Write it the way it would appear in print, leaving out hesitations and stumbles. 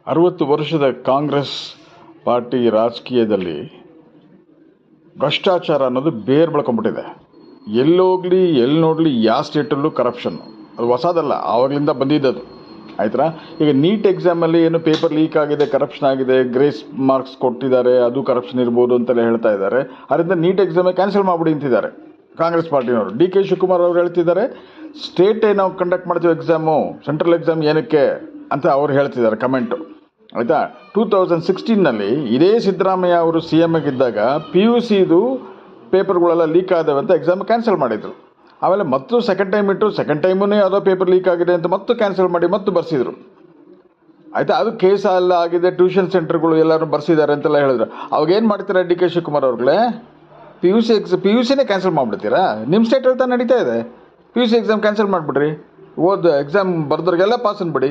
60 ವರ್ಷದ ಕಾಂಗ್ರೆಸ್ ಪಾರ್ಟಿ ರಾಜಕೀಯದಲ್ಲಿ ಭ್ರಷ್ಟಾಚಾರ ಅನ್ನೋದು ಬೇರು ಬೆಳ್ಕೊಂಡ್ಬಿಟ್ಟಿದೆ. ಎಲ್ಲೋಗಲಿ ಎಲ್ಲಿ ನೋಡಲಿ ಯಾವ ಸ್ಟೇಟಲ್ಲೂ ಕರಪ್ಷನ್. ಅದು ಹೊಸದಲ್ಲ, ಆವಾಗಲಿಂದ ಬಂದಿದ್ದದು. ಆಯ್ತಾ. ಈಗ ನೀಟ್ ಎಕ್ಸಾಮಲ್ಲಿ ಏನು ಪೇಪರ್ ಲೀಕ್ ಆಗಿದೆ, ಕರಪ್ಷನ್ ಆಗಿದೆ, ಗ್ರೇಸ್ ಮಾರ್ಕ್ಸ್ ಕೊಟ್ಟಿದ್ದಾರೆ, ಅದು ಕರಪ್ಷನ್ ಇರ್ಬೋದು ಅಂತೆಲ್ಲ ಹೇಳ್ತಾ ಇದ್ದಾರೆ. ಅದರಿಂದ ನೀಟ್ ಎಕ್ಸಾಮೇ ಕ್ಯಾನ್ಸಲ್ ಮಾಡಿಬಿಡಿ ಅಂತಿದ್ದಾರೆ ಕಾಂಗ್ರೆಸ್ ಪಾರ್ಟಿನವರು. ಡಿ ಕೆ ಶಿವಕುಮಾರ್ ಅವರು ಹೇಳ್ತಿದ್ದಾರೆ, ಸ್ಟೇಟೇ ನಾವು ಕಂಡಕ್ಟ್ ಮಾಡ್ತೀವಿ ಎಕ್ಸಾಮು, ಸೆಂಟ್ರಲ್ ಎಕ್ಸಾಮ್ ಏನಕ್ಕೆ ಅಂತ ಅವ್ರು ಹೇಳ್ತಿದ್ದಾರೆ ಕಮೆಂಟು. ಆಯಿತಾ. 2016ನಲ್ಲಿ ಇದೇ ಸಿದ್ದರಾಮಯ್ಯ ಅವರು ಸಿ ಎಮ್ ಆಗಿದ್ದಾಗ PUCದು ಪೇಪರ್ಗಳೆಲ್ಲ ಲೀಕ್ ಆದವೆ ಅಂತ ಎಕ್ಸಾಮ್ ಕ್ಯಾನ್ಸಲ್ ಮಾಡಿದರು. ಆಮೇಲೆ ಮತ್ತು ಸೆಕೆಂಡ್ ಟೈಮ್ ಇಟ್ಟು ಸೆಕೆಂಡ್ ಟೈಮೂ ಯಾವುದೋ ಪೇಪರ್ ಲೀಕ್ ಆಗಿದೆ ಅಂತ ಮತ್ತು ಕ್ಯಾನ್ಸಲ್ ಮಾಡಿ ಮತ್ತು ಬರ್ಸಿದ್ರು. ಆಯಿತಾ. ಅದು ಕೇಸ್ ಎಲ್ಲ ಆಗಿದೆ, ಟ್ಯೂಷನ್ ಸೆಂಟರ್ಗಳು ಎಲ್ಲರೂ ಬರ್ಸಿದ್ದಾರೆ ಅಂತೆಲ್ಲ ಹೇಳಿದ್ರು. ಅವಾಗೇನು ಮಾಡ್ತೀರಾ ಡಿ ಕೆ ಶಿವಕುಮಾರ್ ಅವ್ರುಗಳೇ? PUCನೇ ಕ್ಯಾನ್ಸಲ್ ಮಾಡಿಬಿಡ್ತೀರಾ? ನಿಮ್ಮ ಸ್ಟೇಟ್ ಹೇಳ್ತಾ ನಡೀತಾ ಇದೆ. PUC ಎಕ್ಸಾಮ್ ಕ್ಯಾನ್ಸಲ್ ಮಾಡಿಬಿಡ್ರಿ, ಎಕ್ಸಾಮ್ ಬರ್ದವ್ರಿಗೆಲ್ಲ ಪಾಸ್ ಅಂದ್ಬಿಡಿ.